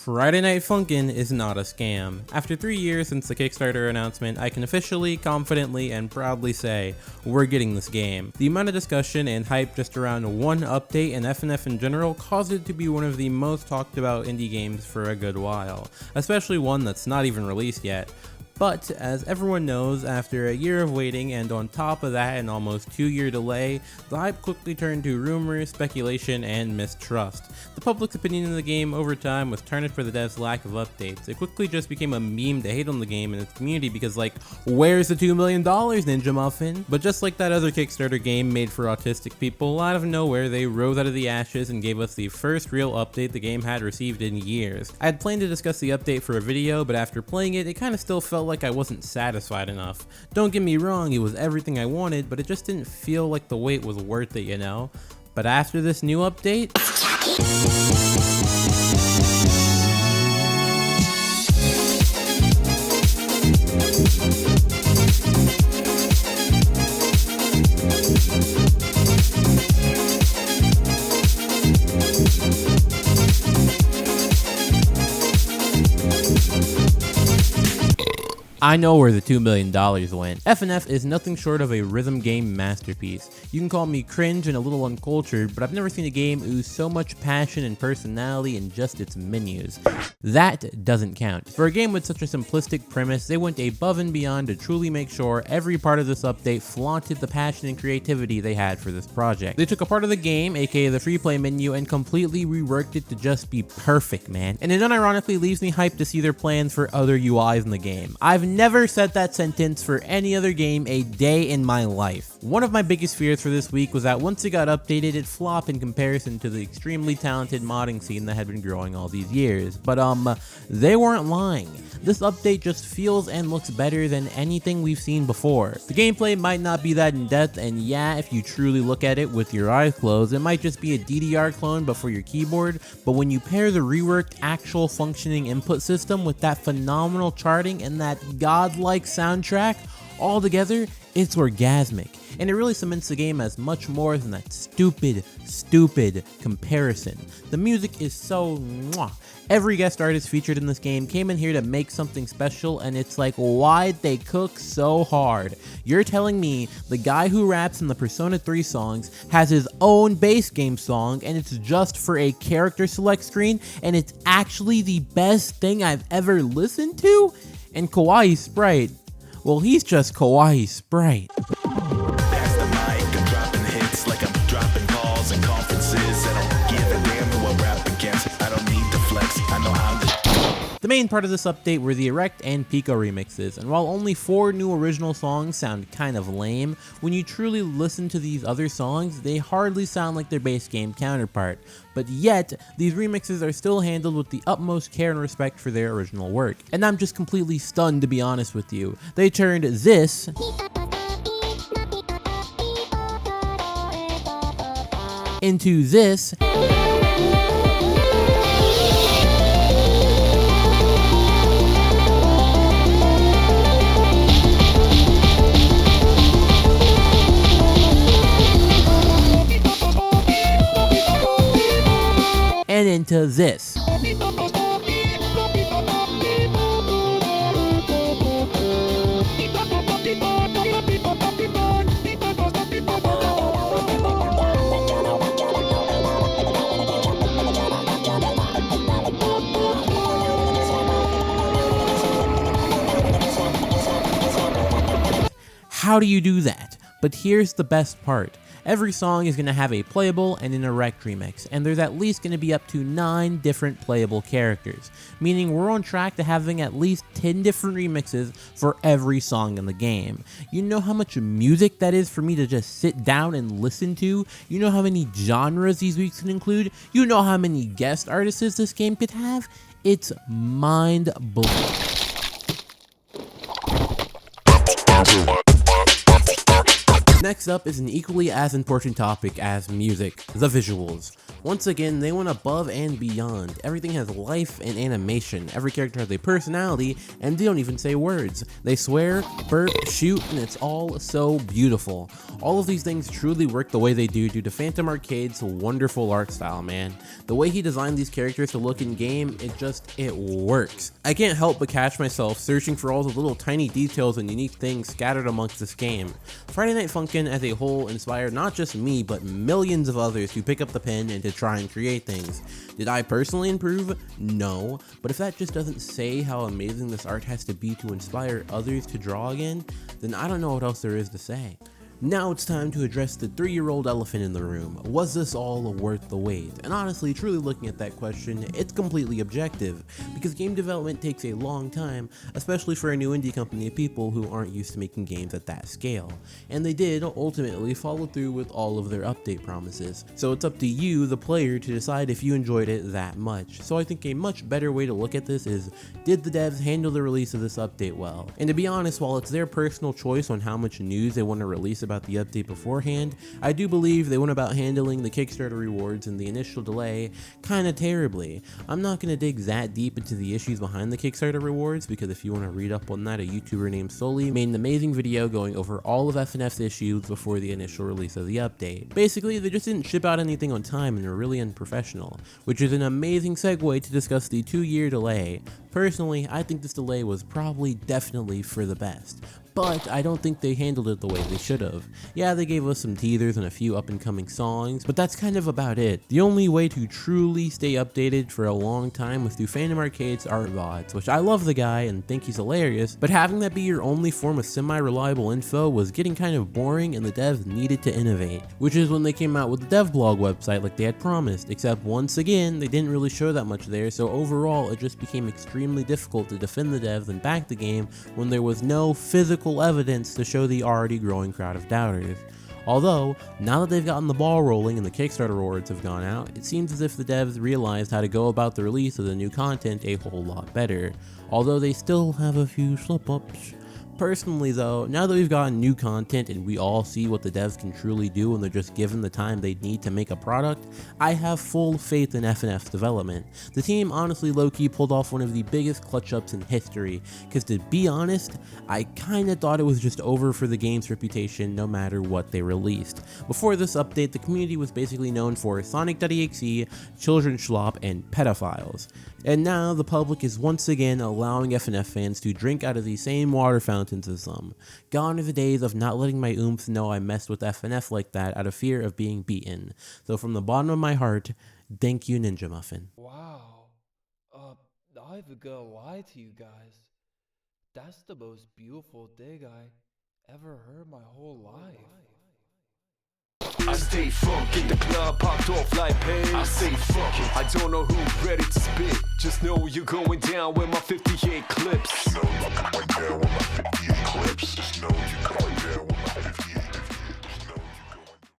Friday Night Funkin' is not a scam. After 3 years since the Kickstarter announcement, I can officially, confidently, and proudly say, we're getting this game. The amount of discussion and hype just around one update and FNF in general caused it to be one of the most talked about indie games for a good while, especially one that's not even released yet. But, as everyone knows, after a year of waiting and on top of that an almost 2-year delay, the hype quickly turned to rumors, speculation, and mistrust. The public's opinion of the game over time was tarnished by the devs' lack of updates. It quickly just became a meme to hate on the game and its community because, like, where's the $2 million, Ninja Muffin? But just like that other Kickstarter game made for autistic people, out of nowhere they rose out of the ashes and gave us the first real update the game had received in years. I had planned to discuss the update for a video, but after playing it, it kinda still felt like I wasn't satisfied enough. Don't get me wrong, it was everything I wanted, but it just didn't feel like the wait was worth it, you know? But after this new update, I know where the $2 million went. FNF is nothing short of a rhythm game masterpiece. You can call me cringe and a little uncultured, but I've never seen a game ooze so much passion and personality in just its menus. That doesn't count. For a game with such a simplistic premise, they went above and beyond to truly make sure every part of this update flaunted the passion and creativity they had for this project. They took a part of the game, aka the free play menu, and completely reworked it to just be perfect, man. And it unironically leaves me hyped to see their plans for other UIs in the game. I've never said that sentence for any other game a day in my life. One of my biggest fears for this week was that once it got updated, it'd flop in comparison to the extremely talented modding scene that had been growing all these years. But they weren't lying. This update just feels and looks better than anything we've seen before. The gameplay might not be that in depth, and yeah, if you truly look at it with your eyes closed, it might just be a DDR clone but for your keyboard. But when you pair the reworked actual functioning input system with that phenomenal charting and that godlike soundtrack, all together, it's orgasmic. And it really cements the game as much more than that stupid comparison. The music is so mwah. Every guest artist featured in this game came in here to make something special, and it's like, why'd they cook so hard? You're telling me the guy who raps in the Persona 3 songs has his own base game song, and it's just for a character select screen, and it's actually the best thing I've ever listened to? And Kawaii Sprite, well, he's just Kawaii Sprite. Pass the mic, I'm dropping hits like I'm dropping calls and conferences. I don't give a damn who I rap against. I don't need to flex, I know how to. The main part of this update were the Erect and Pico remixes, and while only 4 new original songs sound kind of lame, when you truly listen to these other songs, they hardly sound like their base game counterpart. But yet, these remixes are still handled with the utmost care and respect for their original work. And I'm just completely stunned, to be honest with you. They turned this into this, and into this. How do you do that? But here's the best part. Every song is going to have a playable and an Erect remix, and there's at least going to be up to 9 different playable characters, meaning we're on track to having at least 10 different remixes for every song in the game. You know how much music that is for me to just sit down and listen to? You know how many genres these weeks can include? You know how many guest artists this game could have? It's mind-blowing. Next up is an equally as important topic as music, the visuals. Once again, they went above and beyond. Everything has life and animation, every character has a personality, and they don't even say words. They swear, burp, shoot, and it's all so beautiful. All of these things truly work the way they do due to Phantom Arcade's wonderful art style, man. The way he designed these characters to look in game, it works. I can't help but catch myself searching for all the little tiny details and unique things scattered amongst this game. Friday Night Funkin' as a whole inspired not just me, but millions of others to pick up the pen and to try and create things. Did I personally improve? No, but if that just doesn't say how amazing this art has to be to inspire others to draw again, then I don't know what else there is to say. Now it's time to address the 3-year-old elephant in the room. Was this all worth the wait? And honestly, truly looking at that question, it's completely objective, because game development takes a long time, especially for a new indie company of people who aren't used to making games at that scale. And they did ultimately follow through with all of their update promises. So it's up to you, the player, to decide if you enjoyed it that much. So I think a much better way to look at this is, did the devs handle the release of this update well? And to be honest, while it's their personal choice on how much news they want to release about the update beforehand, I do believe they went about handling the Kickstarter rewards and the initial delay kinda terribly. I'm not gonna dig that deep into the issues behind the Kickstarter rewards, because if you want to read up on that, a YouTuber named Sully made an amazing video going over all of FNF's issues before the initial release of the update. Basically, they just didn't ship out anything on time and were really unprofessional, which is an amazing segue to discuss the 2-year delay. Personally, I think this delay was probably definitely for the best, but I don't think they handled it the way they should have. Yeah, they gave us some teasers and a few up-and-coming songs, but that's kind of about it. The only way to truly stay updated for a long time was through Phantom Arcade's art VODs, which I love the guy and think he's hilarious, but having that be your only form of semi-reliable info was getting kind of boring, and the devs needed to innovate, which is when they came out with the dev blog website like they had promised, except once again, they didn't really show that much there, so overall it just became extremely difficult to defend the devs and back the game when there was no physical evidence to show the already growing crowd of doubters. Although, now that they've gotten the ball rolling and the Kickstarter rewards have gone out, it seems as if the devs realized how to go about the release of the new content a whole lot better, although they still have a few slip-ups. Personally though, now that we've gotten new content and we all see what the devs can truly do when they're just given the time they need to make a product, I have full faith in FNF's development. The team honestly low-key pulled off one of the biggest clutch-ups in history, because to be honest, I kinda thought it was just over for the game's reputation no matter what they released. Before this update, the community was basically known for Sonic.exe, Children Schlop, and pedophiles. And now the public is once again allowing FNF fans to drink out of the same water fountains as them. Gone are the days of not letting my oomph know I messed with FNF like that out of fear of being beaten. So from the bottom of my heart, thank you, Ninja Muffin. Wow. I've gotta lie to you guys. That's the most beautiful dig I ever heard my whole life. I stay funk, get the club popped off like pain. I say fuck it, I don't know who's ready to spit. Just know you're going down with my 58 clips.